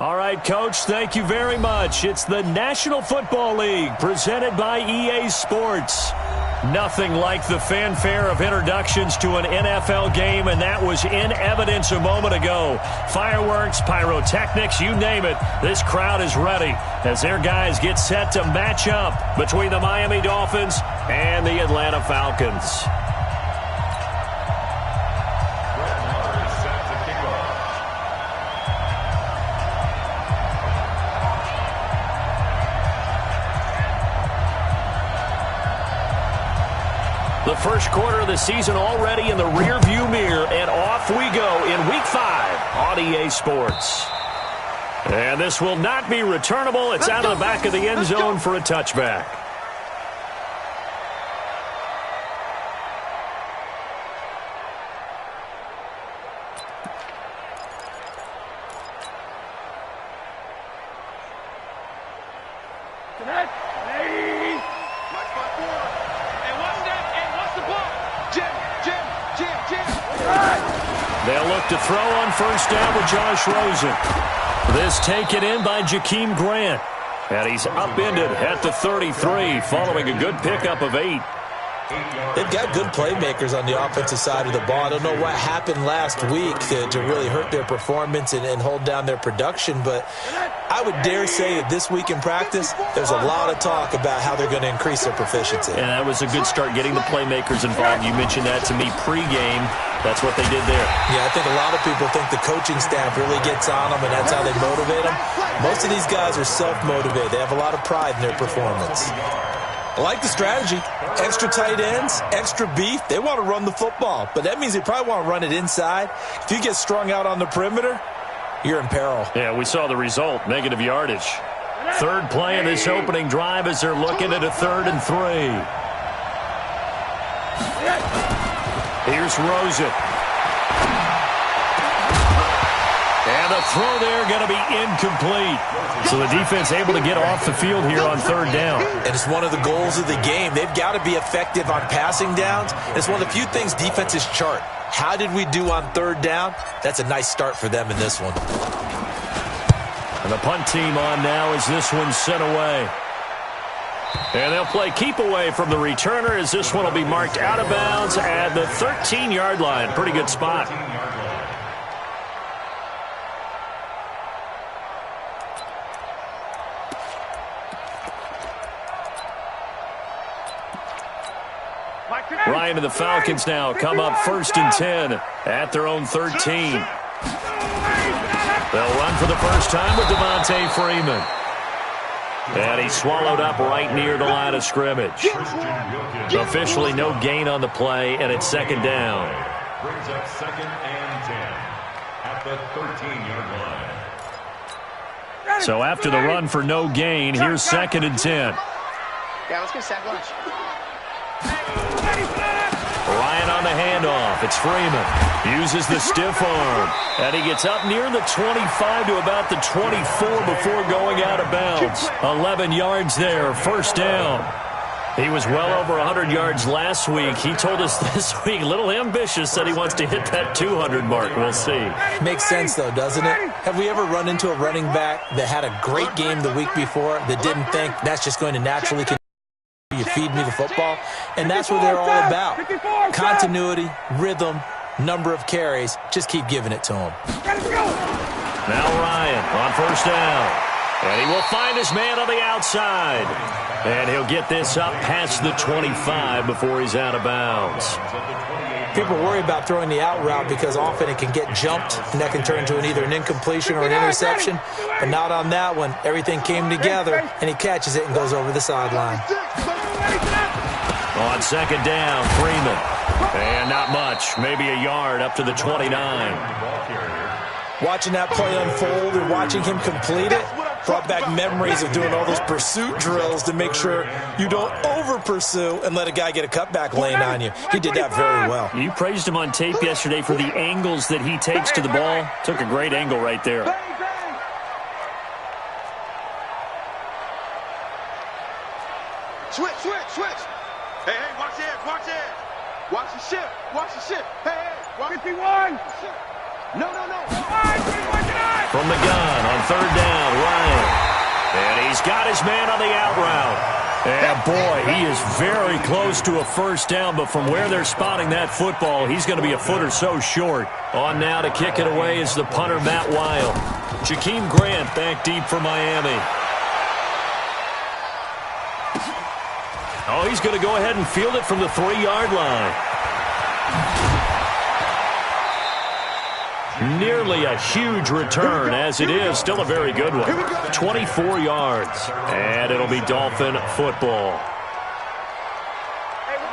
All right, Coach, thank you very much. It's the National Football League presented by EA Sports. Nothing like the fanfare of introductions to an NFL game, and that was in evidence a moment ago. Fireworks, pyrotechnics, you name it. This crowd is ready as their guys get set to match up between the Miami Dolphins and the Atlanta Falcons. The first quarter of the season already in the rearview mirror, and off we go in Week 5 on EA Sports. And this will not be returnable. It's out of the back of the end zone for a touchback. They'll look to throw on first down with Josh Rosen. This taken in by Jakeem Grant. And he's upended at the 33 following a good pickup of 8. They've got good playmakers on the offensive side of the ball. I don't know what happened last week to really hurt their performance and hold down their production, but I would dare say that this week in practice, there's a lot of talk about how they're going to increase their proficiency. And that was a good start getting the playmakers involved. You mentioned that to me pregame. That's what they did there. Yeah, I think a lot of people think the coaching staff really gets on them, and that's how they motivate them. Most of these guys are self-motivated. They have a lot of pride in their performance. I like the strategy. Extra tight ends, extra beef. They want to run the football, but that means they probably want to run it inside. If you get strung out on the perimeter, you're in peril. Yeah, we saw the result, negative yardage. Third play in this opening drive as they're looking at a 3rd and 3. Here's Rosen. And the throw there going to be incomplete. So the defense able to get off the field here on 3rd down. And it's one of the goals of the game. They've got to be effective on passing downs. It's one of the few things defenses chart. How did we do on 3rd down? That's a nice start for them in this one. And the punt team on now as this one's sent away. And they'll play keep away from the returner as this one will be marked out of bounds at the 13-yard line. Pretty good spot. Ryan and the Falcons now come up 1st and 10 at their own 13. They'll run for the first time with Devontae Freeman. And he's swallowed up right near the line of scrimmage. Officially no gain on the play, and it's 2nd down. Brings up 2nd and 10 at the 13-yard line. So after the run for no gain, here's 2nd and 10. Yeah, let's get sack lunch. Ryan on the handoff. It's Freeman. Uses the stiff arm. And he gets up near the 25 to about the 24 before going out of bounds. 11 yards there. 1st down. He was well over 100 yards last week. He told us this week, a little ambitious, said he wants to hit that 200 mark. We'll see. Makes sense, though, doesn't it? Have we ever run into a running back that had a great game the week before that didn't think that's just going to naturally continue? You feed me the football, and that's what they're all about. Continuity, rhythm, number of carries. Just keep giving it to them. Now Ryan on 1st down. And he will find his man on the outside. And he'll get this up past the 25 before he's out of bounds. People worry about throwing the out route because often it can get jumped, and that can turn into either an incompletion or an interception. But not on that one. Everything came together, and he catches it and goes over the sideline. On 2nd down, Freeman. And not much, maybe a yard up to the 29. Watching that play unfold and watching him complete it brought back memories of doing all those pursuit drills to make sure you don't over-pursue and let a guy get a cutback lane on you. He did that very well. You praised him on tape yesterday for the angles that he takes to the ball. Took a great angle right there. Switch. Hey, watch the edge. Watch the ship. Hey, watch 51. No. From the gun on third down, Ryan. And he's got his man on the out route. And, boy, he is very close to a first down, but from where they're spotting that football, he's going to be a foot or so short. On now to kick it away is the punter, Matt Weil. Jakeem Grant back deep for Miami. Oh, he's going to go ahead and field it from the 3-yard line. Nearly a huge return, as it is still a very good one. 24 yards, and it'll be Dolphin football.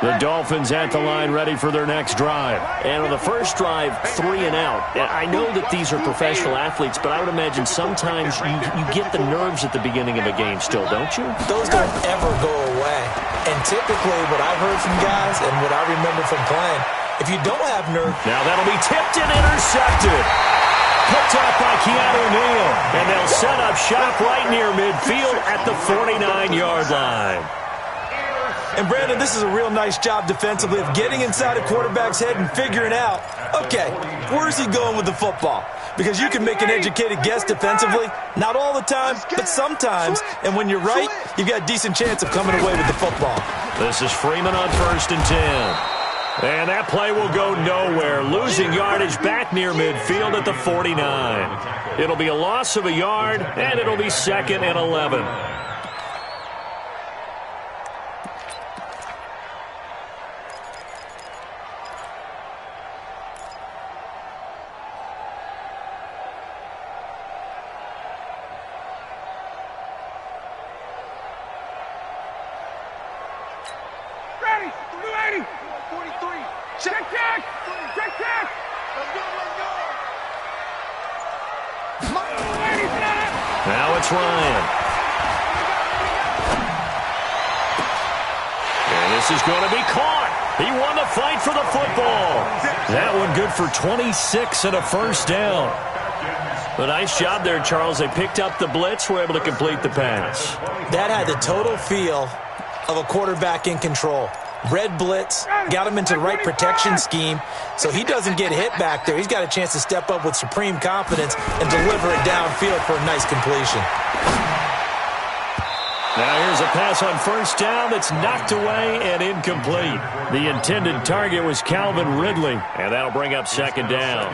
The Dolphins at the line ready for their next drive. And on the first drive, 3 and out. I know that these are professional athletes, but I would imagine sometimes you get the nerves at the beginning of a game still, don't you? Those don't ever go away. And typically what I've heard from guys and what I remember from playing, if you don't have nerve... Now that'll be tipped and intercepted. Picked off by Keanu Neal. And they'll set up shop right near midfield at the 49-yard line. And, Brandon, this is a real nice job defensively of getting inside a quarterback's head and figuring out, okay, where's he going with the football? Because you can make an educated guess defensively, not all the time, but sometimes. And when you're right, you've got a decent chance of coming away with the football. This is Freeman on 1st and 10. And that play will go nowhere, losing yardage back near midfield at the 49. It'll be a loss of a yard, and it'll be 2nd and 11. Now it's Ryan. And this is going to be caught. He won the fight for the football. That one good for 26 and a first down. A nice job there, Charles. They picked up the blitz, were able to complete the pass. That had the total feel of a quarterback in control. Red blitz, got him into the right protection scheme, so he doesn't get hit back there. He's got a chance to step up with supreme confidence and deliver it downfield for a nice completion. Now here's a pass on first down that's knocked away and incomplete. The intended target was Calvin Ridley, and that'll bring up 2nd down.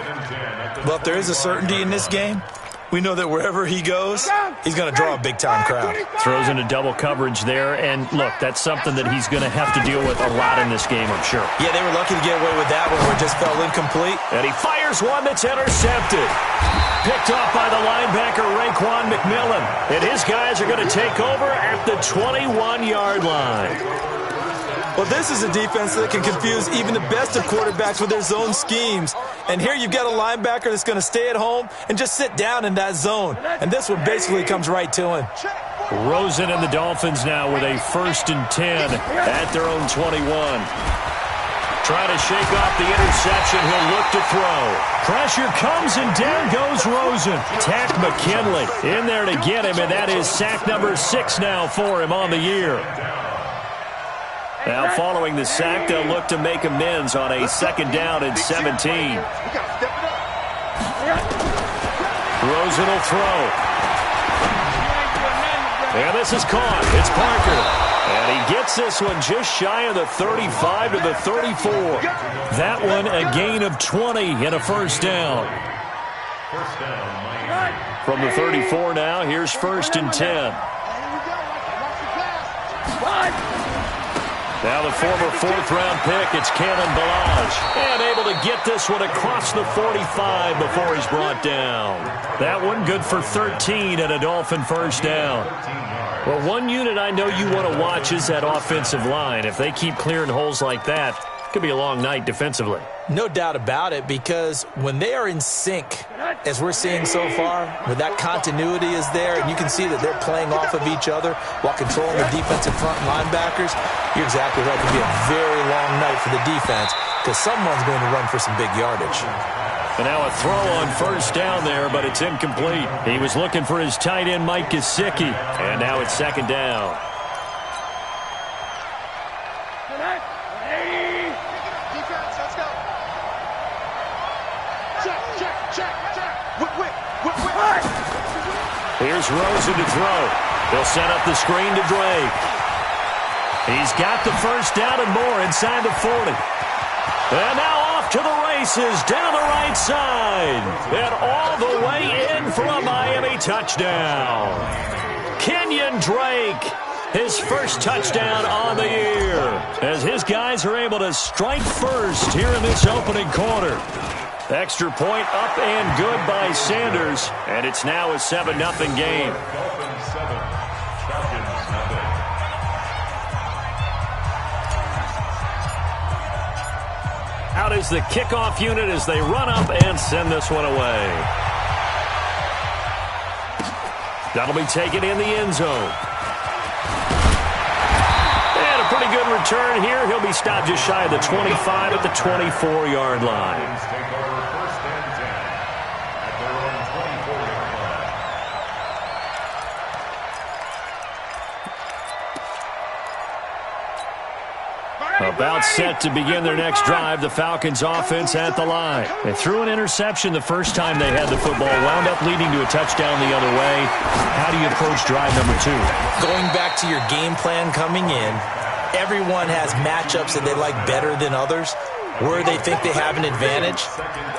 Well, if there is a certainty in this game, we know that wherever he goes, he's going to draw a big-time crowd. Throws into double coverage there, and look, that's something that he's going to have to deal with a lot in this game, I'm sure. Yeah, they were lucky to get away with that one where it just fell incomplete. And he fires one that's intercepted. Picked off by the linebacker, Raekwon McMillan. And his guys are going to take over at the 21-yard line. Well, this is a defense that can confuse even the best of quarterbacks with their zone schemes. And here you've got a linebacker that's going to stay at home and just sit down in that zone. And this one basically comes right to him. Rosen and the Dolphins now with a 1st and 10 at their own 21. Trying to shake off the interception. He'll look to throw. Pressure comes, and down goes Rosen. Tack McKinley in there to get him, and that is sack number 6 now for him on the year. Now, following the sack, they'll look to make amends on a 2nd down and 17. Rosen will throw. And this is caught. It's Parker. And he gets this one just shy of the 35 to the 34. That one a gain of 20 and a first down. From the 34 now, here's 1st and 10. Now the former 4th-round pick, it's Kalen Ballage. And able to get this one across the 45 before he's brought down. That one good for 13 and a Dolphin first down. Well, one unit I know you want to watch is that offensive line. If they keep clearing holes like that, it could be a long night defensively. No doubt about it, because when they are in sync, as we're seeing so far, when that continuity is there, and you can see that they're playing off of each other while controlling the defensive front linebackers, you're exactly right. It could be a very long night for the defense because someone's going to run for some big yardage. And now a throw on first down there, but it's incomplete. He was looking for his tight end, Mike Gesicki, and now it's 2nd down. Here's Rosen to throw. They'll set up the screen to Drake. He's got the first down and more inside the 40. And now off to the races down the right side. And all the way in for a Miami touchdown. Kenyon Drake, his first touchdown on the year, as his guys are able to strike first here in this opening quarter. Extra point up and good by Sanders, and it's now a 7-0 game. Out is the kickoff unit as they run up and send this one away. That'll be taken in the end zone. And a pretty good return here. He'll be stopped just shy of the 25 at the 24-yard line. About set to begin their next drive, the Falcons offense at the line. They threw an interception the first time they had the football, wound up leading to a touchdown the other way. How do you approach drive number 2? Going back to your game plan coming in, everyone has matchups that they like better than others. Where they think they have an advantage,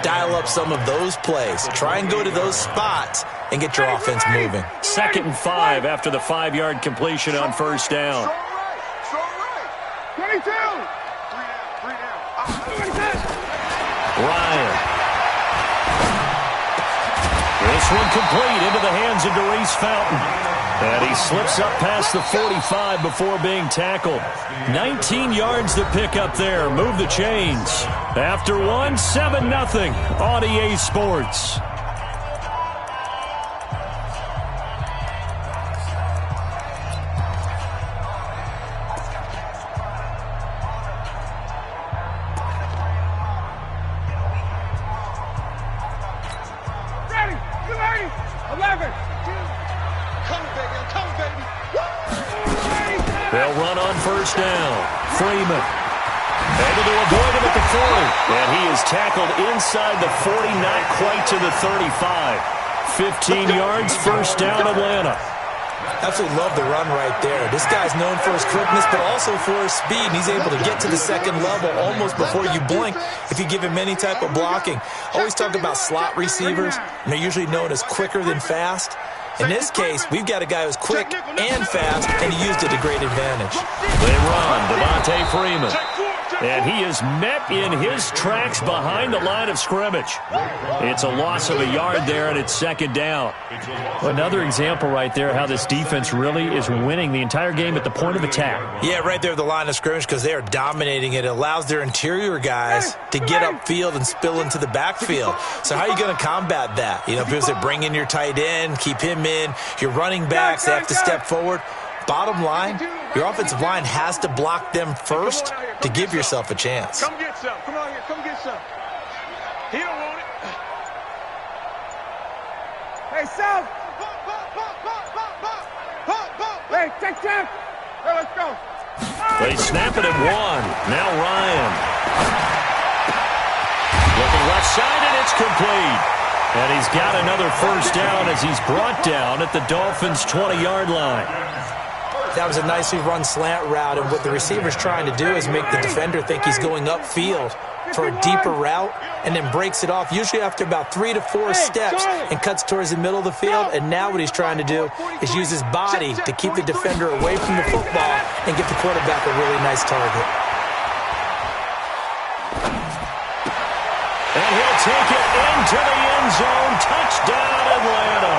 dial up some of those plays. Try and go to those spots and get your offense moving. 2nd and 5 after the 5-yard completion on first down. 22. Ryan. This one complete into the hands of Darius Fountain. And he slips up past the 45 before being tackled. 19 yards to pick up there. Move the chains. After one, 7-0 on EA Sports. They'll run on first down. Freeman able to avoid him at the 40. And he is tackled inside the 40, not quite to the 35. 15 yards, first down Atlanta. Absolutely love the run right there. This guy's known for his quickness, but also for his speed. And he's able to get to the second level almost before you blink if you give him any type of blocking. Always talk about slot receivers, and they're usually known as quicker than fast. In this case, we've got a guy who's quick and fast, and he used it to great advantage. They run, Devontae Freeman. And he is met in his tracks behind the line of scrimmage. It's a loss of a yard there, and it's second down. Another example right there how this defense really is winning the entire game at the point of attack. Yeah, right there at the line of scrimmage because they are dominating it. It allows their interior guys to get upfield and spill into the backfield. So how are you going to combat that? You know, because they bring in your tight end, keep him in. Your running backs, they have to step forward. Bottom line, your offensive line has to block them first to give yourself a chance. Come get some. Come on here. Come get some. He don't want it. Hey, South. Hey, check. Hey, let's go. They snap it at 1. Now Ryan. Looking left side, and it's complete. And he's got another first down as he's brought down at the Dolphins' 20-yard line. That was a nicely run slant route, and what the receiver's trying to do is make the defender think he's going upfield for a deeper route and then breaks it off, usually after about 3 to 4 steps, and cuts towards the middle of the field. And now what he's trying to do is use his body to keep the defender away from the football and get the quarterback a really nice target. And he'll take it into the end zone. Touchdown, Atlanta.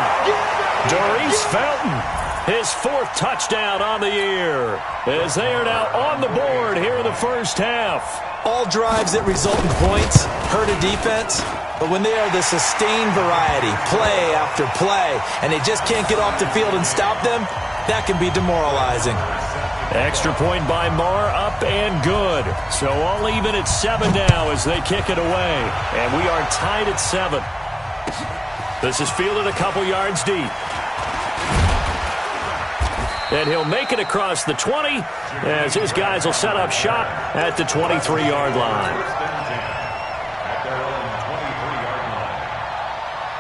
Darius Fountain, his 4th touchdown on the year, as they are now on the board here in the first half. All drives that result in points hurt a defense, but when they are the sustained variety, play after play, and they just can't get off the field and stop them, that can be demoralizing. Extra point by Marr, up and good. So all even at 7 now as they kick it away. And we are tied at 7. This is fielded a couple yards deep. And he'll make it across the 20 as his guys will set up shop at the 23-yard line.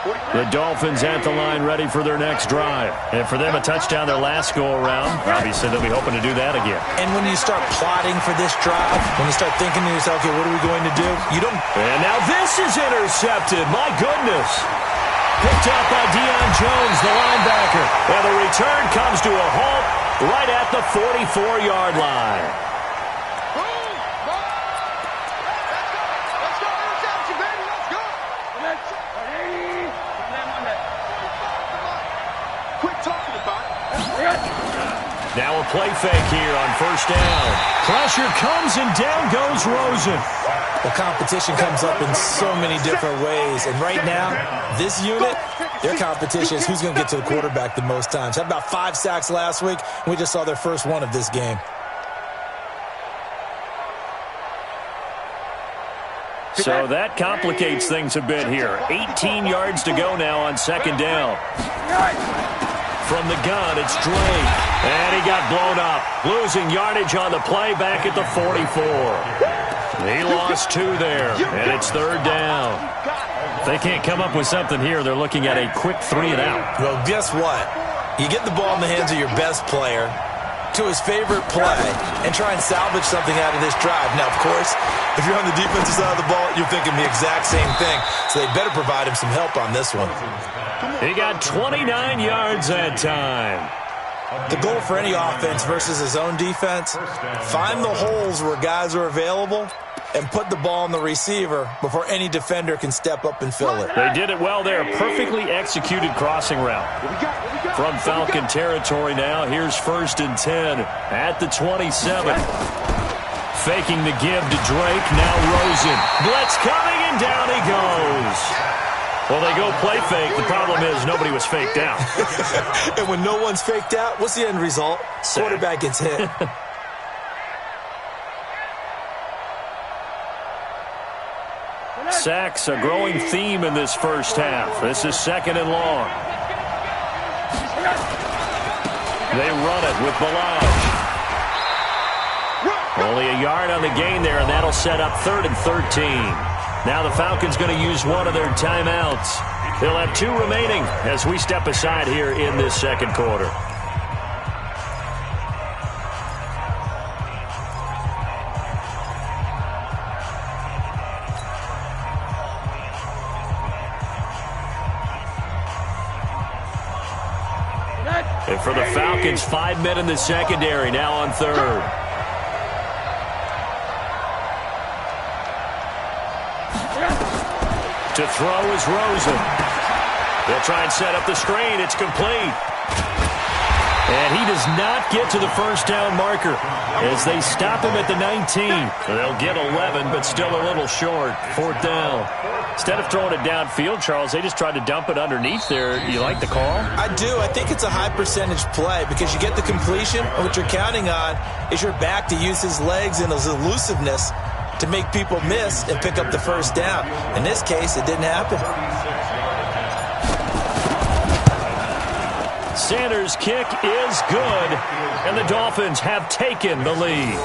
The Dolphins at the line ready for their next drive. And for them, a touchdown their last go-around. Obviously, they'll be hoping to do that again. And when you start plotting for this drive, when you start thinking to yourself, okay, what are we going to do? You don't... And now this is intercepted. My goodness. Picked up by Deion Jones, the linebacker. And the return comes to a halt right at the 44-yard line. Now a play fake here on first down. Pressure comes and down goes Rosen. The competition comes up in so many different ways. And right now, this unit, their competition is who's going to get to the quarterback the most times. Had about 5 sacks last week, and we just saw their first one of this game. So that complicates things a bit here. 18 yards to go now on second down. From the gun, it's Drake. And he got blown up. Losing yardage on the play back at the 44. He lost 2 there, and it's third down. If they can't come up with something here, they're looking at a quick 3 and out. Well, guess what? You get the ball in the hands of your best player to his favorite play and try and salvage something out of this drive. Now, of course, if you're on the defensive side of the ball, you're thinking the exact same thing. So they better provide him some help on this one. He got 29 yards that time. The goal for any offense versus his own defense, find the holes where guys are available and put the ball on the receiver before any defender can step up and fill it. They did it well there. Perfectly executed crossing route. From Falcon territory now, here's first and 10 at the 27. Faking the give to Drake, now Rosen. Blitz coming, and down he goes. Well, they go play fake. The problem is nobody was faked out. And when no one's faked out, what's the end result? Quarterback gets hit. Sacks, a growing theme in this first half. This is second and long. They run it with Balaj. Only a yard on the gain there, and that'll set up 3rd and 13. Now the Falcons going to use one of their timeouts. They'll have 2 remaining as we step aside here in this second quarter. And for the Falcons, 5 men in the secondary, now on third. To throw is Rosen. They'll try and set up the screen. It's complete. And he does not get to the first down marker as they stop him at the 19. They'll get 11, but still a little short. 4th down. Instead of throwing it downfield, Charles, they just tried to dump it underneath there. You like the call? I do. I think it's a high percentage play because you get the completion, and what you're counting on is your back to use his legs and his elusiveness to make people miss and pick up the first down. In this case, it didn't happen. Sanders' kick is good, and the Dolphins have taken the lead.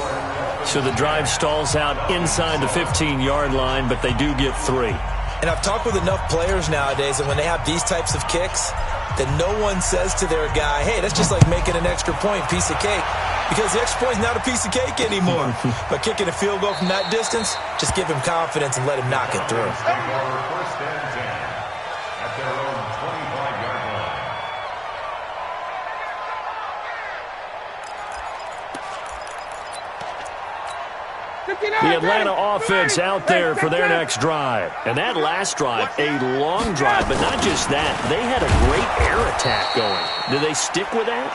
So the drive stalls out inside the 15-yard line, but they do get 3. And I've talked with enough players nowadays, and when they have these types of kicks, that no one says to their guy, hey, that's just like making an extra point, piece of cake. Because the extra point is not a piece of cake anymore. But kicking a field goal from that distance, just give him confidence and let him knock it through. First and 10 at their own 25-yard line. The Atlanta offense out there for their next drive. And that last drive, a long drive, but not just that. They had a great air attack going. Do they stick with that?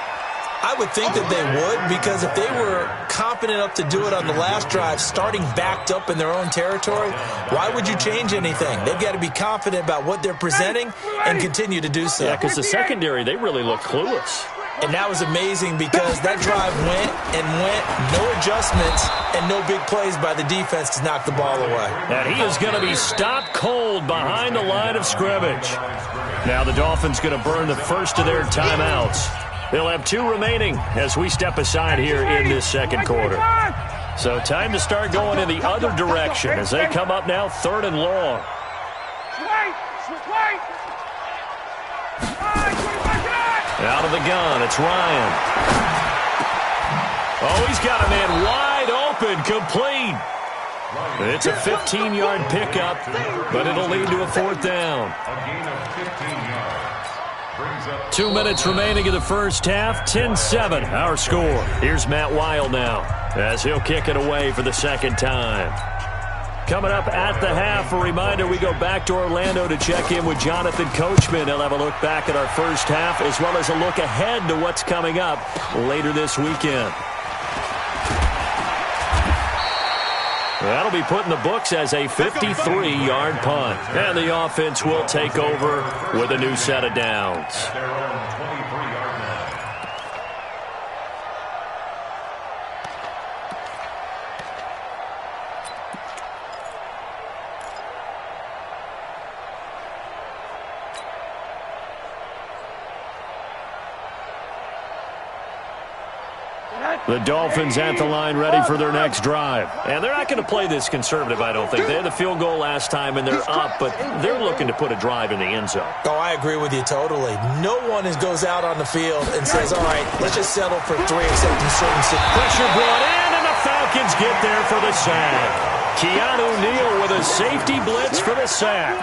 I would think that they would, because if they were confident enough to do it on the last drive, starting backed up in their own territory, why would you change anything? They've got to be confident about what they're presenting and continue to do so. Yeah, because the secondary, they really look clueless. And that was amazing because that drive went and went, no adjustments, and no big plays by the defense to knock the ball away. And he is going to be stopped cold behind the line of scrimmage. Now the Dolphins going to burn the first of their timeouts. They'll have 2 remaining as we step aside here in this second quarter. So time to start going in the other direction as they come up now 3rd and long. Out of the gun, it's Ryan. Oh, he's got a man wide open, complete. It's a 15-yard pickup, but it'll lead to a fourth down. A gain of 15 yards. Brings up 2 minutes remaining in the first half. 10-7, our score. Here's Matt Weil now, as he'll kick it away for the second time. Coming up at the half, a reminder, we go back to Orlando to check in with Jonathan Coachman. He'll have a look back at our first half, as well as a look ahead to what's coming up later this weekend. That'll be put in the books as a 53-yard punt. And the offense will take over with a new set of downs. at their own 23-yard line. The Dolphins at the line ready for their next drive. And they're not going to play this conservative, I don't think. They had the field goal last time, and they're up, but they're looking to put a drive in the end zone. Oh, I agree with you totally. No one goes out on the field and says, all right, let's just settle for 3 except in certain situations. Pressure brought in, and the Falcons get there for the sack. Keanu Neal with a safety blitz for the sack.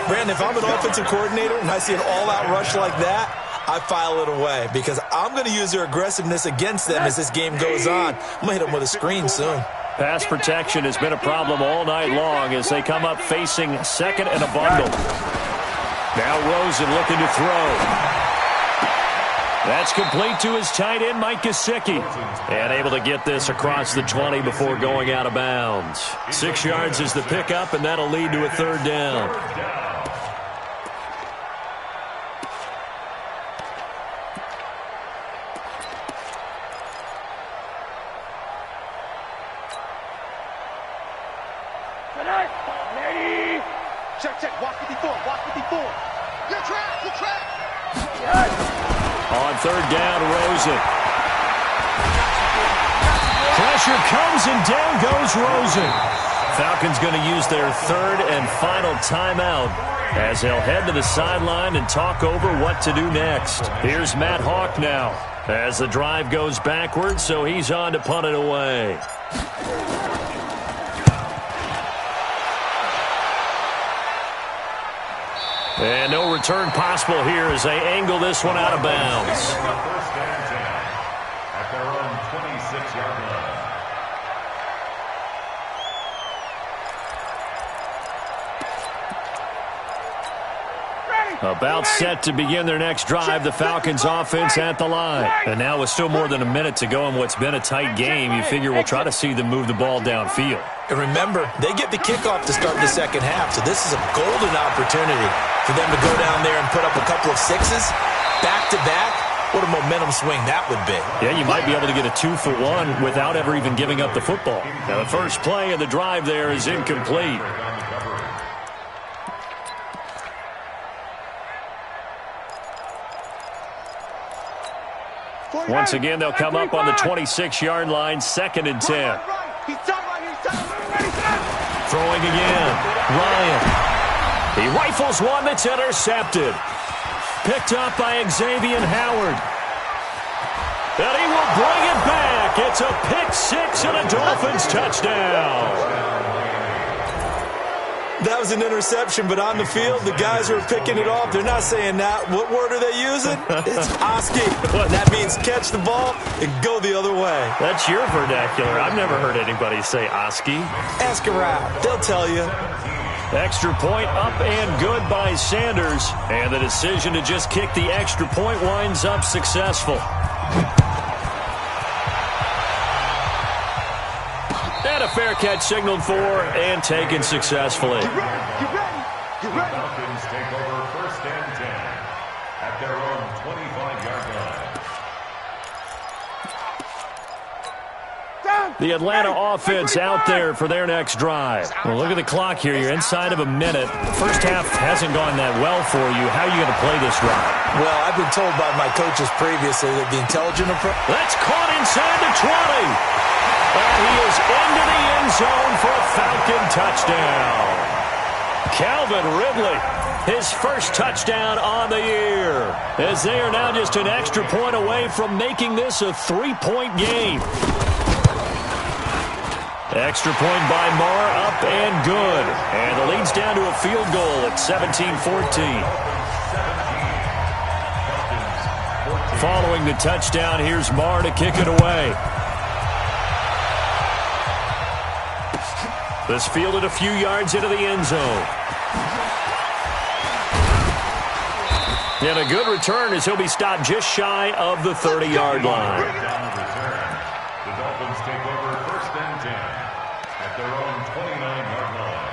Brandon, if I'm an offensive coordinator and I see an all-out rush like that, I file it away because I'm going to use their aggressiveness against them as this game goes on. I'm going to hit them with a screen soon. Pass protection has been a problem all night long as they come up facing second and a bundle. Now Rosen looking to throw. That's complete to his tight end, Mike Gesicki. And able to get this across the 20 before going out of bounds. 6 yards is the pickup, and that'll lead to a third down. Check. Walk 54. Your track. On third down, Rosen. Pressure comes and down goes Rosen. Falcons going to use their third and final timeout as they'll head to the sideline and talk over what to do next. Here's Matt Hawk now as the drive goes backwards, so he's on to punt it away. And no return possible here as they angle this one out of bounds. First and 10 at their own 26-yard line. About set to begin their next drive, the Falcons offense at the line. And now with still more than a minute to go in what's been a tight game, you figure we'll try to see them move the ball downfield. And remember, they get the kickoff to start the second half, so this is a golden opportunity for them to go down there and put up a couple of sixes back-to-back. What a momentum swing that would be. Yeah, you might be able to get a 2-for-1 without ever even giving up the football. Now, the first play of the drive there is incomplete. Once again, they'll come up on the 26-yard line, 2nd and 10. Throwing again. Ryan. He rifles one that's intercepted. Picked up by Xavier Howard. And he will bring it back. It's a pick six and a Dolphins touchdown. That was an interception, but on the field, the guys who are picking it off, they're not saying that. What word are they using? It's Oski. That means catch the ball and go the other way. That's your vernacular. I've never heard anybody say Oski. Ask around. They'll tell you. Extra point up and good by Sanders. And the decision to just kick the extra point winds up successful. And a fair catch signaled for and taken successfully. You ready? Falcons take over first and 10 at their own 25-yard line. The Atlanta offense out there for their next drive. Well, look at the clock here. You're inside of a minute. First half hasn't gone that well for you. How are you going to play this drive? Well, I've been told by my coaches previously that the intelligent approach. That's caught inside the 20. And he is into the end zone for a Falcon touchdown. Calvin Ridley, his first touchdown on the year, as they are now just an extra point away from making this a 3-point game. Extra point by Marr, up and good. And the lead's down to a field goal at 17-14. Following the touchdown, here's Marr to kick it away. This fielded a few yards into the end zone. And a good return as he'll be stopped just shy of the 30-yard line. The Dolphins take over 1st and 10 at their own 29-yard line.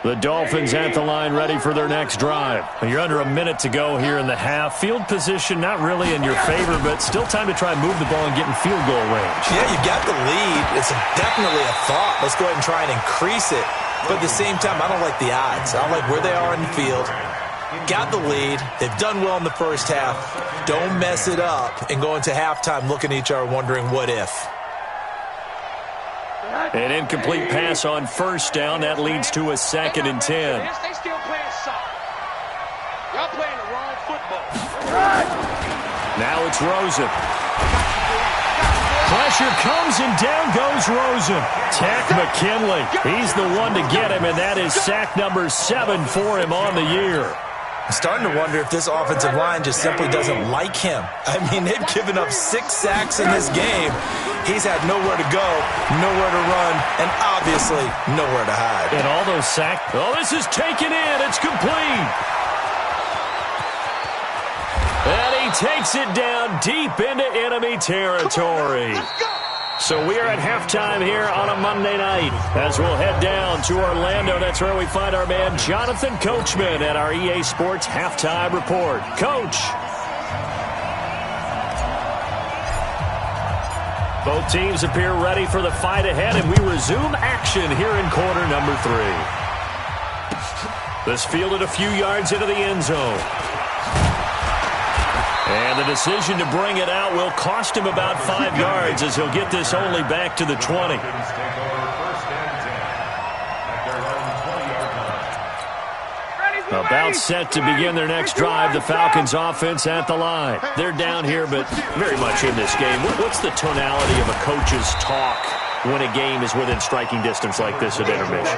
The Dolphins at the line ready for their next drive. You're under a minute to go here in the half. Field position not really in your favor, but still time to try and move the ball and get in field goal range. Yeah, you've got the lead. It's definitely a thought. Let's go ahead and try and increase it. But at the same time, I don't like the odds. I don't like where they are in the field. Got the lead. They've done well in the first half. Don't mess it up and go into halftime looking at each other wondering what if. An incomplete pass on first down. That leads to a 2nd and 10. They still playing soccer. Y'all playing the wrong football. Now it's Rosen. Pressure comes and down goes Rosen. Tack McKinley. He's the one to get him, and that is sack number 7 for him on the year. I'm starting to wonder if this offensive line just simply doesn't like him. I mean, they've given up 6 sacks in this game. He's had nowhere to go, nowhere to run, and obviously nowhere to hide. And all those sacks. Oh, this is taken in. It's complete. And he takes it down deep into enemy territory. So we are at halftime here on a Monday night as we'll head down to Orlando. That's where we find our man Jonathan Coachman at our EA Sports Halftime Report. Coach. Both teams appear ready for the fight ahead, and we resume action here in quarter number 3. This fielded a few yards into the end zone. And the decision to bring it out will cost him about 5 yards as he'll get this only back to the 20. About set to begin their next drive, the Falcons offense at the line. They're down here, but very much in this game. What's the tonality of a coach's talk when a game is within striking distance like this at intermission?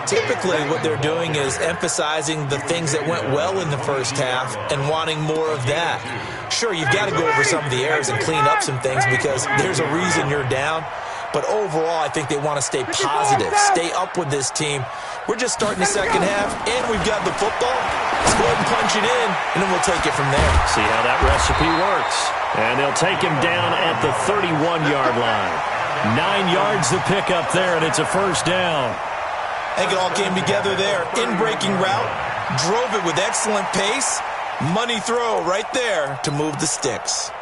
Typically, what they're doing is emphasizing the things that went well in the first half and wanting more of that. Sure, you've got to go over some of the errors and clean up some things because there's a reason you're down. But overall, I think they want to stay positive, stay up with this team. We're just starting the second half, and we've got the football. Let's go ahead and punch it in, and then we'll take it from there. See how that recipe works. And they'll take him down at the 31-yard line. 9 yards to pick up there, and it's a first down. I think it all came together there. In-breaking route, drove it with excellent pace. Money throw right there to move the sticks.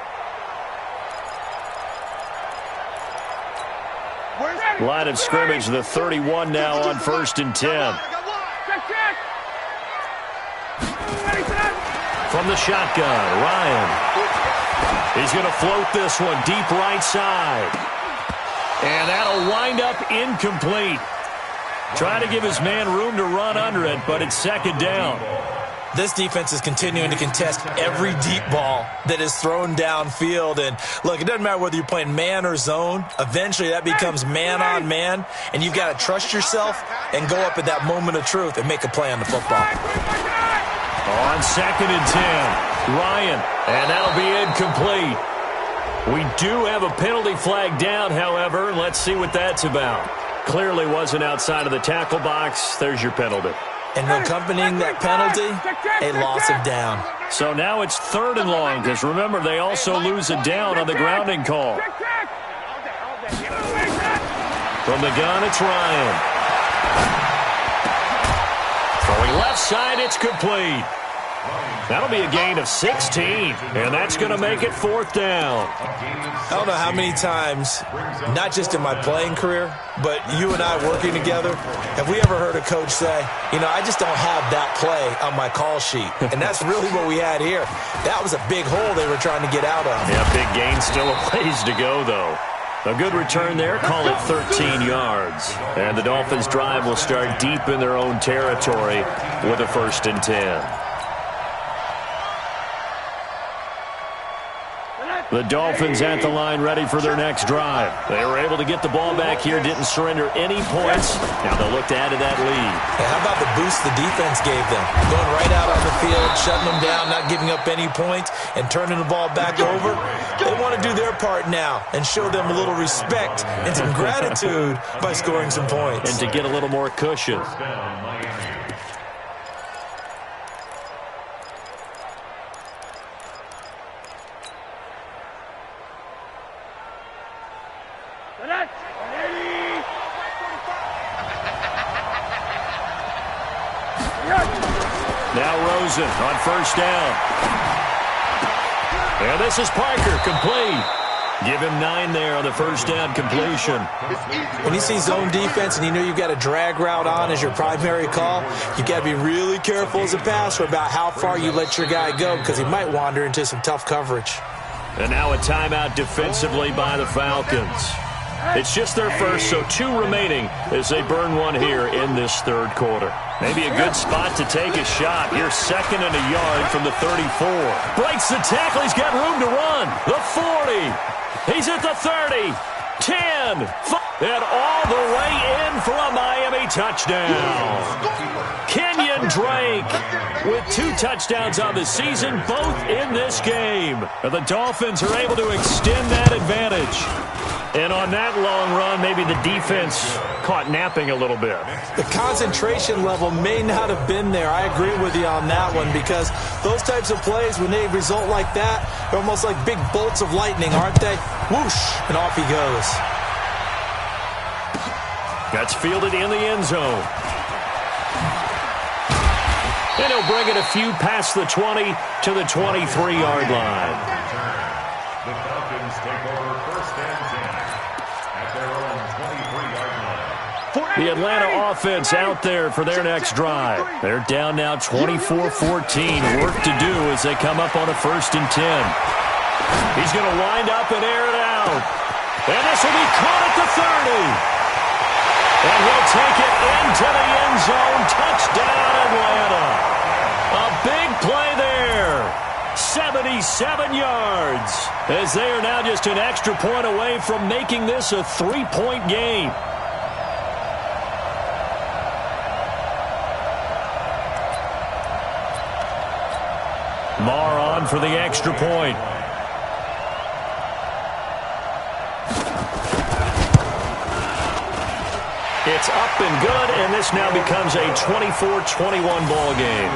Line of scrimmage, the 31 now on 1st and 10. From the shotgun, Ryan. He's going to float this one deep right side. And that'll wind up incomplete. Trying to give his man room to run under it, but it's 2nd down. This defense is continuing to contest every deep ball that is thrown downfield. And, look, it doesn't matter whether you're playing man or zone. Eventually, that becomes man-on-man, and you've got to trust yourself and go up at that moment of truth and make a play on the football. On 2nd and 10, Ryan, and that'll be incomplete. We do have a penalty flag down, however. Let's see what that's about. Clearly wasn't outside of the tackle box. There's your penalty. And accompanying that penalty, a loss of down. So now it's 3rd and long, because remember, they also lose a down on the grounding call. From the gun, it's Ryan. Throwing left side, it's complete. That'll be a gain of 16, and that's going to make it 4th down. I don't know how many times, not just in my playing career, but you and I working together, have we ever heard a coach say, you know, I just don't have that play on my call sheet. And that's really what we had here. That was a big hole they were trying to get out of. Yeah, big gain, still a ways to go, though. A good return there, call it 13 yards. And the Dolphins' drive will start deep in their own territory with a 1st and 10. The Dolphins at the line ready for their next drive. They were able to get the ball back here, didn't surrender any points. Now they'll look to add to that lead. Hey, how about the boost the defense gave them? Going right out on the field, shutting them down, not giving up any points, and turning the ball back over. They want to do their part now and show them a little respect and some gratitude by scoring some points. And to get a little more cushion. Now Rosen on 1st down. And this is Parker, complete. Give him 9 there on the 1st down completion. When you see zone defense and you know you've got a drag route on as your primary call, you've got to be really careful as a passer about how far you let your guy go because he might wander into some tough coverage. And now a timeout defensively by the Falcons. It's just their first, so 2 remaining as they burn one here in this 3rd quarter. Maybe a good spot to take a shot. Here's 2nd and a yard from the 34. Breaks the tackle. He's got room to run. The 40. He's at the 30. 10. And all the way in for a Miami touchdown. Kenyon Drake with 2 touchdowns on the season, both in this game. And the Dolphins are able to extend that advantage. And on that long run, maybe the defense caught napping a little bit. The concentration level may not have been there. I agree with you on that one because those types of plays, when they result like that, they're almost like big bolts of lightning, aren't they? Whoosh, and off he goes. That's fielded in the end zone. And he'll bring it a few past the 20 to the 23-yard line. The Falcons take over 1st and 10 at their own 23-yard line. The Atlanta offense out there for their next drive. They're down now 24-14. Work to do as they come up on a 1st and 10. He's going to wind up and air it out. And this will be caught at the 30. And he'll take it into the end zone. Touchdown, Atlanta. A big play there. 77 yards. As they are now just an extra point away from making this a 3-point game. Marr on for the extra point. It's up and good, and this now becomes a 24-21 ball game.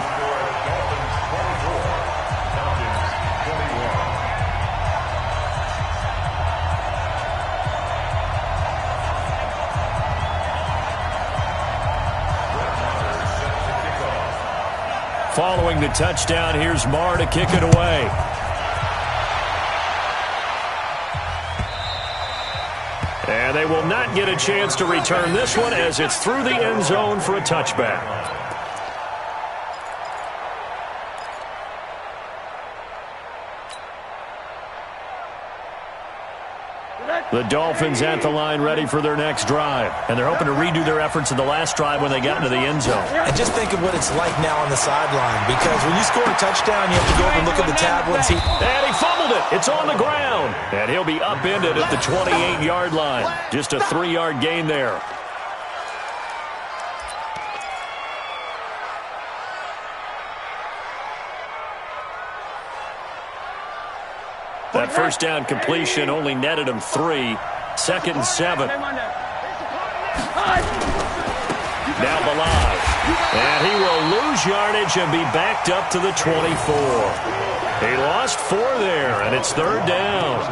Following the touchdown, here's Marr to kick it away. And they will not get a chance to return this one as it's through the end zone for a touchback. The Dolphins at the line ready for their next drive. And they're hoping to redo their efforts in the last drive when they got into the end zone. And just think of what it's like now on the sideline. Because when you score a touchdown, you have to go over and look at the tablet and see. And he fumbled it. It's on the ground. And he'll be upended at the 28-yard line. Just a 3-yard gain there. That first down completion only netted him 3. 2nd and 7. Now Balaj. And he will lose yardage and be backed up to the 24. He lost 4 there, and it's 3rd down.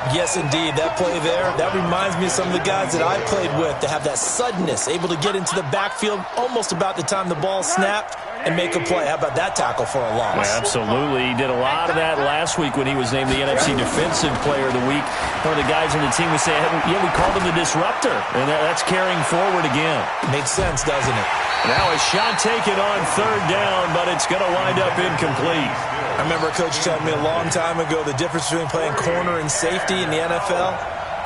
Yes, indeed. That play there, that reminds me of some of the guys that I played with to have that suddenness, able to get into the backfield almost about the time the ball snapped. and make a play. How about that tackle for a loss? Yeah, absolutely. He did a lot of that last week when he was named the NFC Defensive Player of the Week. One of the guys on the team was saying, yeah, we called him the disruptor, and that's carrying forward again. Makes sense, doesn't it? Now a shot taken on third down, but it's going to wind up incomplete. I remember a coach telling me a long time ago the difference between playing corner and safety in the NFL.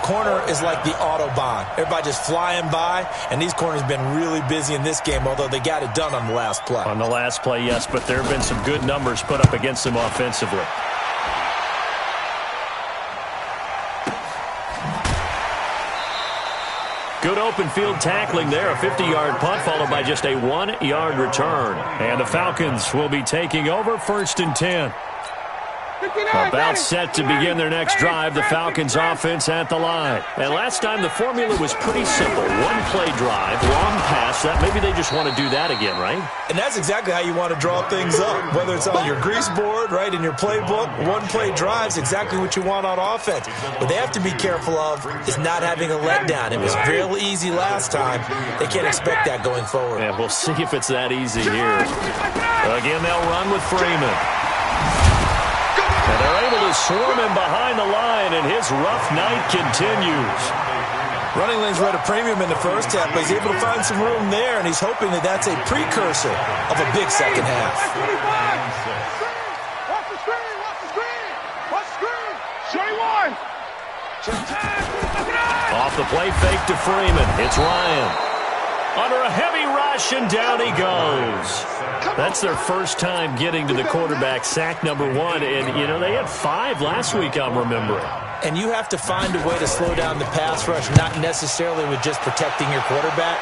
Corner is like the Autobahn. Everybody just flying by, and these corners have been really busy in this game, although they got it done on the last play. On the last play, yes, but there have been some good numbers put up against them offensively. Good open field tackling there. A 50-yard punt followed by just a 1-yard return. And the Falcons will be taking over 1st and 10. About set to begin their next drive, the Falcons offense at the line. And last time the formula was pretty simple. One-play drive, long pass. Maybe they just want to do that again, right? And that's exactly how you want to draw things up. Whether it's on your grease board, right, in your playbook, one-play drive is exactly what you want on offense. What they have to be careful of is not having a letdown. It was real easy last time. They can't expect that going forward. Yeah, we'll see if it's that easy here. Again, they'll run with Freeman. And they're able to swarm him behind the line, and his rough night continues. Running lanes were at a premium in the first half, but he's able to find some room there, and he's hoping that that's a precursor of a big second half. Watch the screen! Watch the screen! Watch the screen! Shorty one! Off the play fake to Freeman. It's Ryan. Under a heavy rush, and down he goes. That's their first time getting to the quarterback, sack number 1. And, you know, they had 5 last week, I'm remembering. And you have to find a way to slow down the pass rush, not necessarily with just protecting your quarterback,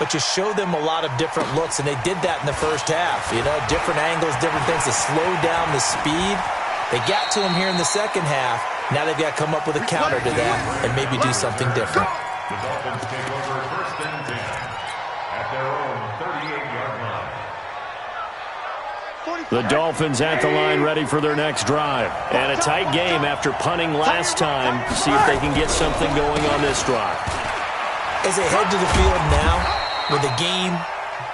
but you show them a lot of different looks, and they did that in the first half. You know, different angles, different things to slow down the speed. They got to him here in the second half. Now they've got to come up with a counter to that and maybe do something different. The Dolphins take over 1st and 10 at their own 38-yard line. The Dolphins at the line ready for their next drive. And a tight game after punting last time. See if they can get something going on this drive. As they head to the field now, with the game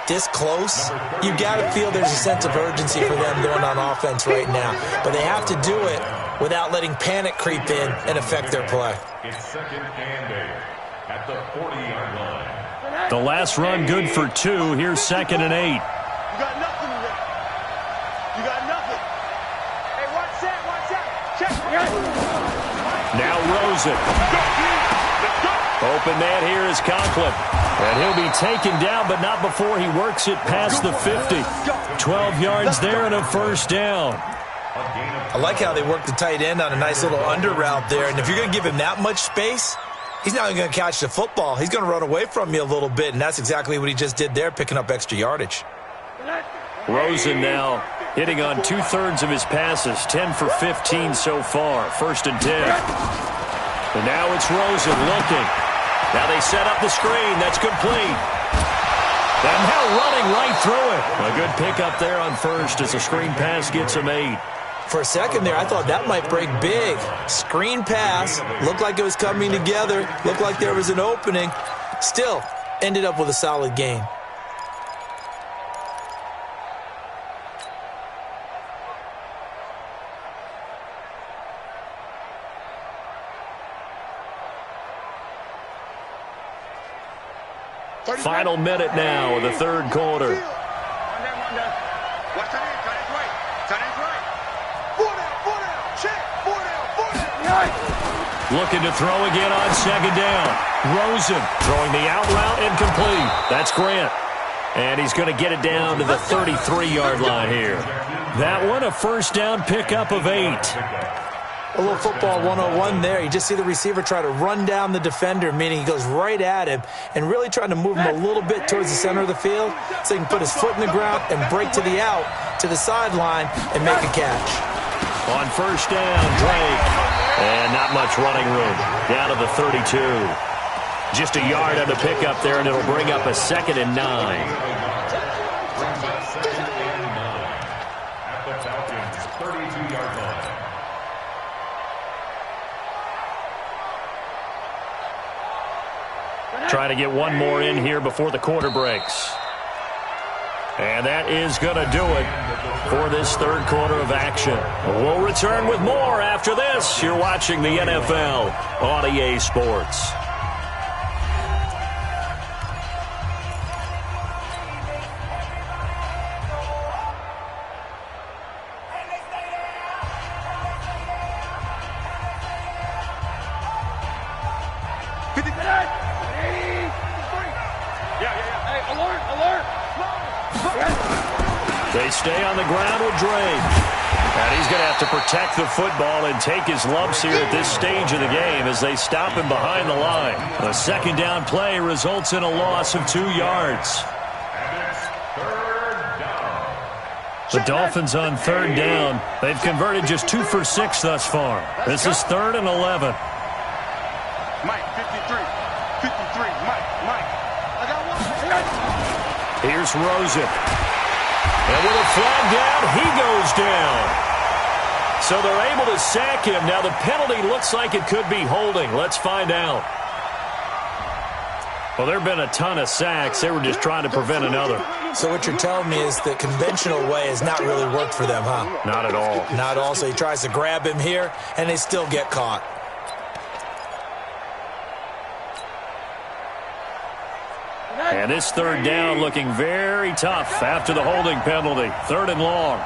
this close, you got to feel there's a sense of urgency for them going on offense right now. But they have to do it without letting panic creep in and affect their play. It's 2nd and 8 at the 40-yard line. The last run good for 2. Here's 2nd and 8. You got nothing today. You got nothing. Hey, watch that, watch that. Check. Now Rosen. Open man here is Conklin. And he'll be taken down, but not before he works it past the 50. 12 yards there and a 1st down. I like how they work the tight end on a nice little under route there. And if you're going to give him that much space, he's not even going to catch the football. He's going to run away from you a little bit, and that's exactly what he just did there, picking up extra yardage. Rosen now hitting on 2/3 of his passes, 10 for 15 so far. 1st and 10. And now it's Rosen looking. Now they set up the screen. That's complete. And now running right through it. A good pickup there on 1st as a screen pass gets him 8. For a second there, I thought that might break big. Screen pass. Looked like it was coming together. Looked like there was an opening. Still, ended up with a solid gain. Final minute now of the 3rd quarter. Watch that in, tight end right. Tight end right. 4 down, check. 4 down. Looking to throw again on 2nd down. Rosen throwing the out route incomplete. That's Grant. And he's going to get it down to the 33-yard line here. That one a 1st down pickup of 8. A little football 101 there. You just see the receiver try to run down the defender, meaning he goes right at him and really trying to move him a little bit towards the center of the field so he can put his foot in the ground and break to the out, to the sideline, and make a catch. On 1st down, Drake. And not much running room. Down to the 32. Just a yard on the pickup there, and it'll bring up a 2nd and 9. At the Falcons' 32-yard line. Trying to get one more in here before the quarter breaks. And that is going to do it for this third quarter of action. We'll return with more after this. You're watching the NFL on EA Sports. They stay on the ground with Drake. And he's going to have to protect the football and take his lumps here at this stage of the game as they stop him behind the line. A second down play results in a loss of 2 yards. The Dolphins on third down. They've converted just 2 for 6 thus far. This is 3rd and 11. Mike, 53. 53. Mike. I got one. Here's Rosen. And with a flag down, he goes down. So they're able to sack him. Now the penalty looks like it could be holding. Let's find out. Well, there have been a ton of sacks. They were just trying to prevent another. So what you're telling me is the conventional way has not really worked for them, huh? Not at all. Not at all. So he tries to grab him here, and they still get caught. And this third down looking very tough after the holding penalty. 3rd and long.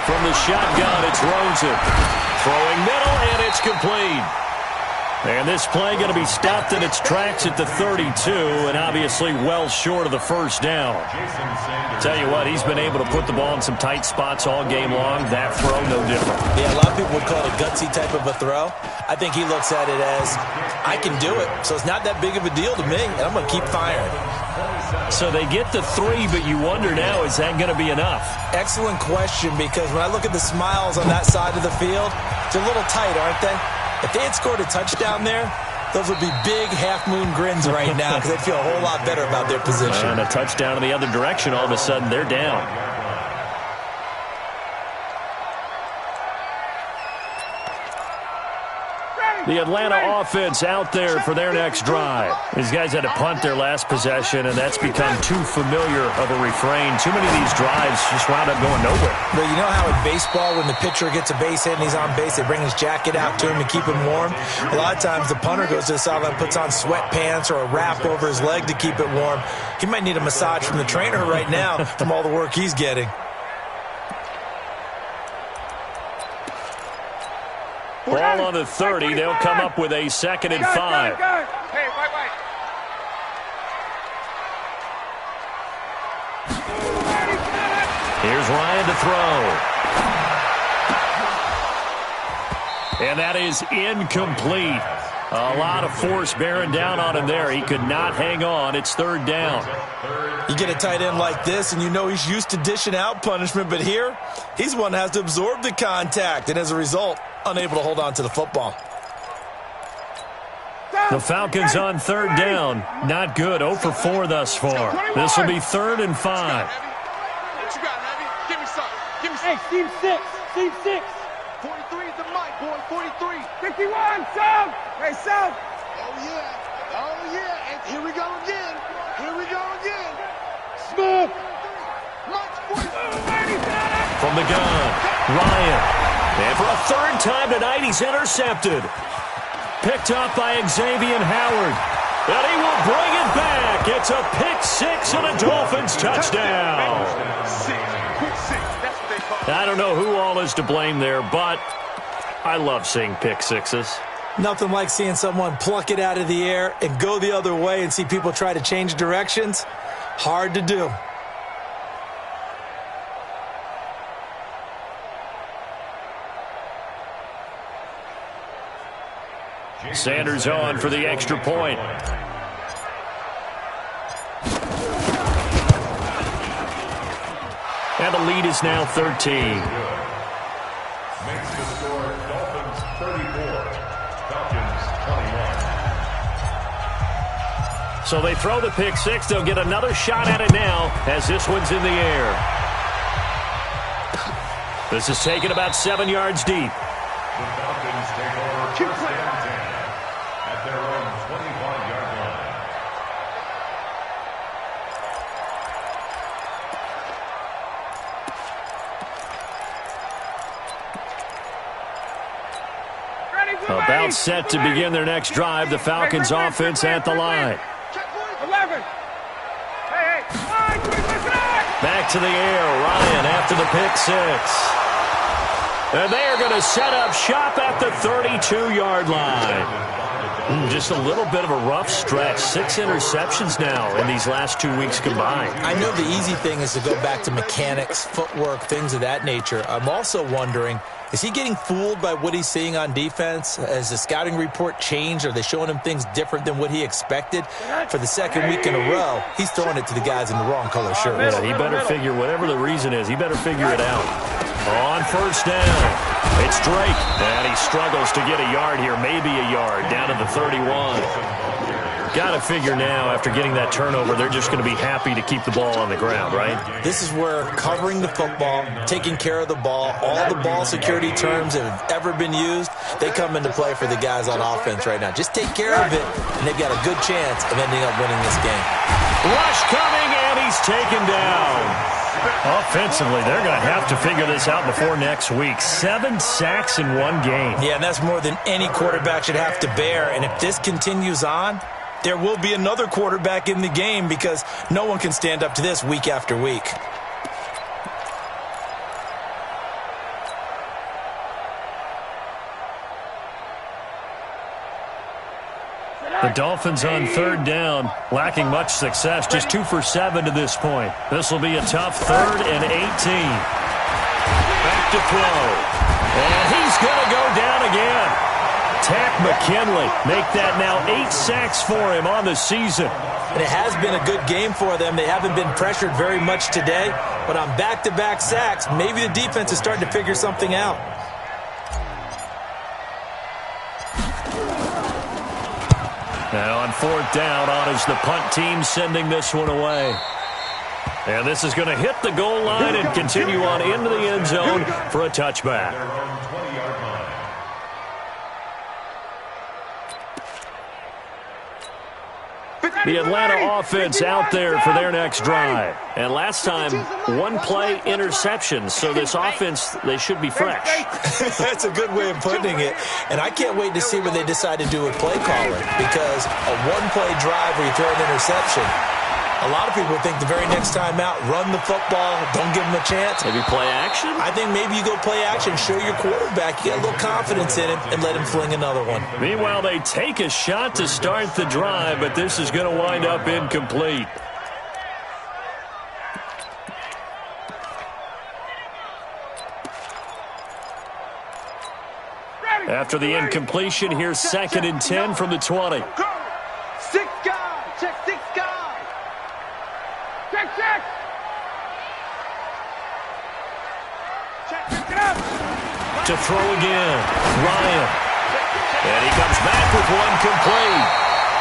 From the shotgun, it's Rosen. Throwing middle, and it's complete. And this play going to be stopped in its tracks at the 32, and obviously well short of the first down. Tell you what, he's been able to put the ball in some tight spots all game long. That throw, no different. Yeah, a lot of people would call it a gutsy type of a throw. I think he looks at it as, I can do it, so it's not that big of a deal to me, and I'm going to keep firing. So they get the 3, but you wonder now, is that going to be enough? Excellent question, because when I look at the smiles on that side of the field, they're a little tight, aren't they? If they had scored a touchdown there, those would be big half-moon grins right now because they'd feel a whole lot better about their position. And a touchdown in the other direction, all of a sudden they're down. The Atlanta offense out there for their next drive. These guys had to punt their last possession, and that's become too familiar of a refrain. Too many of these drives just wound up going nowhere. But you know how in baseball, when the pitcher gets a base hit and he's on base, they bring his jacket out to him to keep him warm? A lot of times the punter goes to the sideline, puts on sweatpants or a wrap over his leg to keep it warm. He might need a massage from the trainer right now from all the work he's getting. Ball on the 30. They'll come up with a 2nd and 5. Hey, wait. Here's Ryan to throw. And that is incomplete. A lot of force bearing down on him there. He could not hang on. It's 3rd down. You get a tight end like this, and you know he's used to dishing out punishment, but here, he's one that has to absorb the contact, and as a result, unable to hold on to the football. The Falcons on 3rd down. Not good. 0 for 4 thus far. This will be 3rd and 5. What you got, Heavy? Give me some. Hey, Team 6. 43 is the mic, boy. 43. 51, South. Hey, South. Oh, yeah. And here we go again. Smooth. From the gun, Ryan. And for a 3rd time tonight, he's intercepted. Picked up by Xavier Howard. And he will bring it back. It's a pick 6 and a Dolphins touchdown. I don't know who all is to blame there, but I love seeing pick 6s. Nothing like seeing someone pluck it out of the air and go the other way and see people try to change directions. Hard to do. Sanders on for the extra point. And the lead is now 13. Makes the score Dolphins 34, Falcons 21. So they throw the pick 6. They'll get another shot at it now as this one's in the air. This is taken about 7 yards deep. The Falcons take over first and 10 at their own 25-yard About set to begin their next drive. The Falcons offense at the line. 11. Hey. Back to the air. Ryan after the pick six. And they are going to set up shop at the 32-yard line. Just a little bit of a rough stretch. 6 interceptions now in these last 2 weeks combined. I know the easy thing is to go back to mechanics, footwork, things of that nature. I'm also wondering, is he getting fooled by what he's seeing on defense? Has the scouting report changed? Are they showing him things different than what he expected? For the second week in a row, he's throwing it to the guys in the wrong color shirt. Yeah, he better figure, whatever the reason is, he better figure it out. On first down, it's Drake. And he struggles to get a yard here, maybe a yard, down to the 31. Got to figure now, after getting that turnover, they're just going to be happy to keep the ball on the ground, right? This is where covering the football, taking care of the ball, all the ball security terms that have ever been used, they come into play for the guys on offense right now. Just take care of it, and they've got a good chance of ending up winning this game. Rush coming, and he's taken down. Offensively, they're going to have to figure this out before next week. 7 sacks in one game. Yeah, and that's more than any quarterback should have to bear. And if this continues on, there will be another quarterback in the game because no one can stand up to this week after week. The Dolphins on third down, lacking much success, just 2 for 7 to this point. This will be a tough 3rd and 18. Back to throw. And he's going to go down again. Tack McKinley make that now 8 sacks for him on the season. And it has been a good game for them. They haven't been pressured very much today, but on back-to-back sacks, maybe the defense is starting to figure something out. Now on 4th down, on is the punt team sending this one away. And this is going to hit the goal line and continue on into the end zone for a touchback. The Atlanta offense out there for their next drive. And last time, 1-play interception. So this offense, they should be fresh. That's a good way of putting it. And I can't wait to see what they decide to do with play calling. Because a 1-play drive where you throw an interception, a lot of people think the very next time out, run the football, don't give them a chance. Maybe play action? I think maybe you go play action, show your quarterback, you get a little confidence in him, and let him fling another one. Meanwhile, they take a shot to start the drive, but this is going to wind up incomplete. After the incompletion, here's 2nd and 10 from the 20. 6 guys. Check 6 guys. Check. Check it up. To throw again, Ryan. And he comes back with one complete.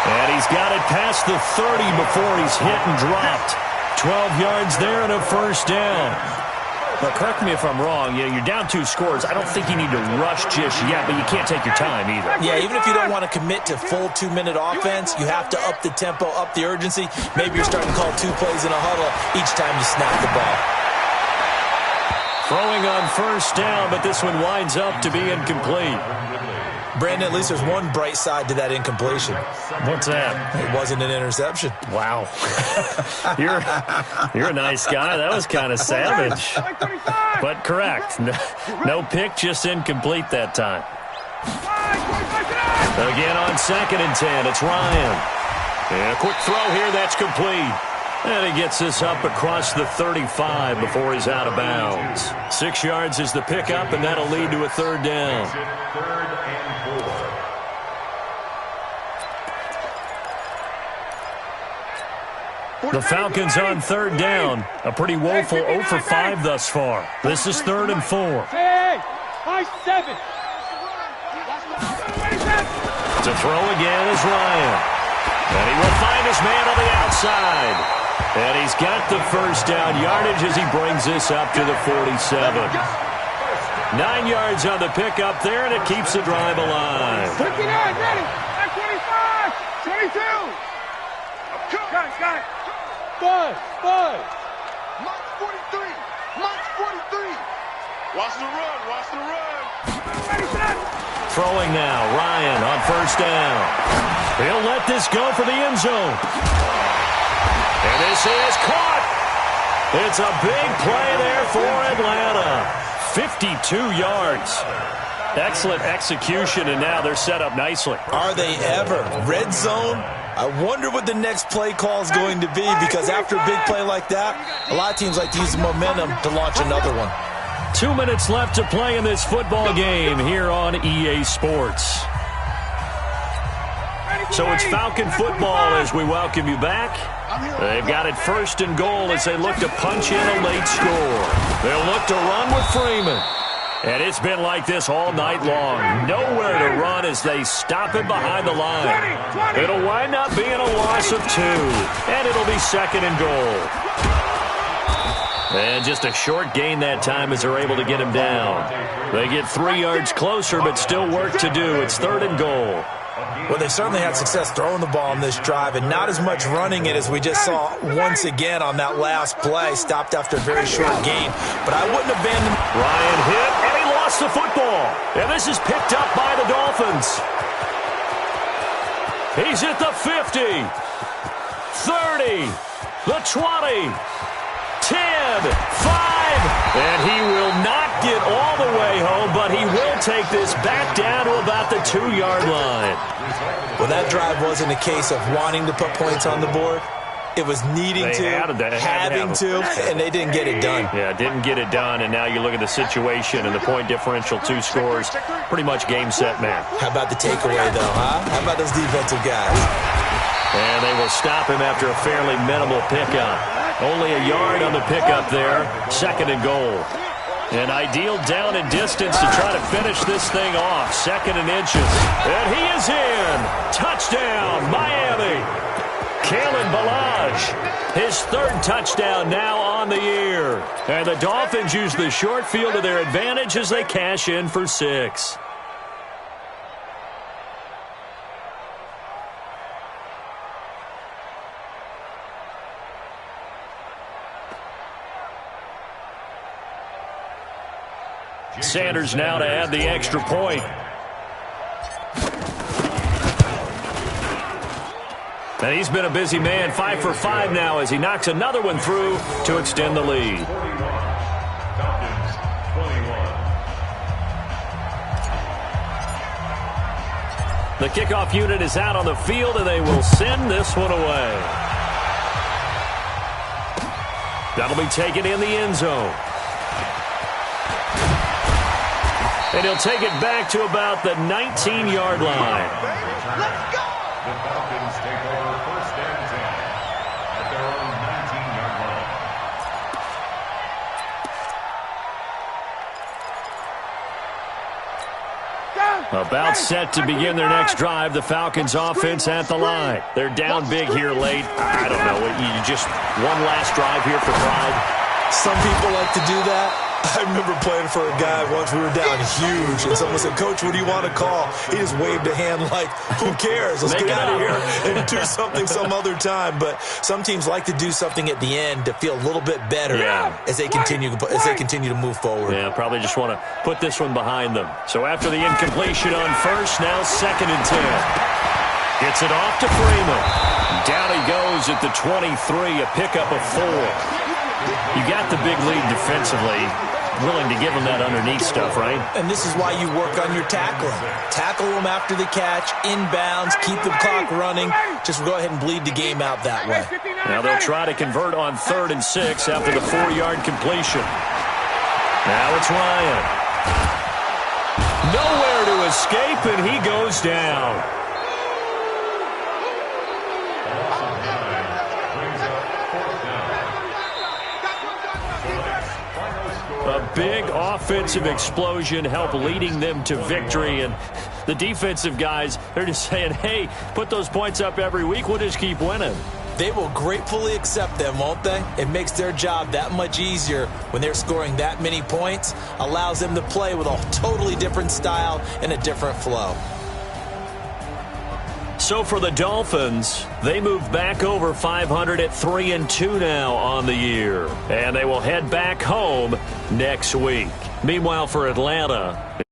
And he's got it past the 30 before he's hit and dropped. 12 yards there and a first down. But correct me if I'm wrong, you're down 2 scores. I don't think you need to rush just yet, but you can't take your time either. Yeah, even if you don't want to commit to full 2-minute offense, you have to up the tempo, up the urgency. Maybe you're starting to call 2 plays in a huddle each time you snap the ball. Throwing on first down, but this one winds up to be incomplete. Brandon, at least there's one bright side to that incompletion. What's that? It wasn't an interception. Wow. You're a nice guy. That was kind of savage. But correct. No pick, just incomplete that time. Again on 2nd and 10, it's Ryan. And a quick throw here, that's complete. And he gets this up across the 35 before he's out of bounds. 6 yards is the pickup, and that'll lead to a 3rd down. 3rd and 4. The Falcons on 3rd down. A pretty woeful 0 for 5 thus far. This is 3rd and 4. Hey, 7. To throw again is Ryan. And he will find his man on the outside. And he's got the first down yardage as he brings this up to the 47. 9 yards on the pickup there, and it keeps the drive alive. 29, ready. 25, 22. Got it. 5. March 43. Watch the run. Ready, set. throwing now. Ryan on first down. He'll let this go for the end zone. And this is caught. It's a big play there for Atlanta. 52 yards. Excellent execution, and now they're set up nicely. Are they ever? Red zone? I wonder what the next play call is going to be, because after a big play like that, a lot of teams like to use the momentum to launch another one. 2 minutes left to play in this football game here on EA Sports. So it's Falcon football as we welcome you back. They've got it first and goal as they look to punch in a late score. They'll look to run with Freeman. And it's been like this all night long. Nowhere to run as they stop it behind the line. It'll wind up being a loss of 2. And it'll be second and goal. And just a short gain that time as they're able to get him down. They get 3 yards closer, but still work to do. It's third and goal. Well, they certainly had success throwing the ball on this drive, and not as much running it as we just saw once again on that last play. Stopped after a very short gain, but I wouldn't abandon. Ryan hit, and he lost the football. And this is picked up by the Dolphins. He's at the 50, 30, the 20, 10, 5, and he will not get all the way home, but he will take this back down to about the 2-yard line. Well, that drive wasn't a case of wanting to put points on the board. It was needing to, having to, and they didn't get it done. Yeah, didn't get it done, and now you look at the situation and the point differential, 2 scores, pretty much game, set, match. How about the takeaway, though, huh? How about those defensive guys? And they will stop him after a fairly minimal pickup. Only a yard on the pickup there, second and goal. An ideal down and distance to try to finish this thing off, second and inches. And he is in. Touchdown, Miami. Kalen Ballage, his 3rd touchdown now on the year. And the Dolphins use the short field to their advantage as they cash in for 6. Sanders now to add the extra point. And he's been a busy man, 5 for 5 now as he knocks another one through to extend the lead. The kickoff unit is out on the field, and they will send this one away. That'll be taken in the end zone. And he'll take it back to about the 19-yard line. Let's go! The Falcons take over first and 10 at their own 19-yard line. About set to begin their next drive. The Falcons offense at the line. They're down big here late. I don't know. You just one last drive here for pride. Some people like to do that. I remember playing for a guy once. We were down huge, and someone said, "Coach, what do you want to call?" He just waved a hand like, "Who cares? Let's get out of here and do something some other time." But some teams like to do something at the end to feel a little bit better as they continue to move forward. Yeah, probably just want to put this one behind them. So after the incompletion on first, now second and 10. Gets it off to Freeman. Down he goes at the 23, a pickup of 4. You got the big lead defensively, willing to give them that underneath stuff, right? And this is why you work on your tackling. Tackle them after the catch, inbounds, keep the clock running. Just go ahead and bleed the game out that way. Now they'll try to convert on 3rd and 6 after the 4-yard completion. Now it's Ryan. Nowhere to escape, and he goes down. A big offensive explosion helped leading them to victory, and the defensive guys, they're just saying, hey, put those points up every week, we'll just keep winning. They will gratefully accept them, won't they? It makes their job that much easier when they're scoring that many points, allows them to play with a totally different style and a different flow. So for the Dolphins, they move back over 500 at 3-2 now on the year. And they will head back home next week. Meanwhile, for Atlanta...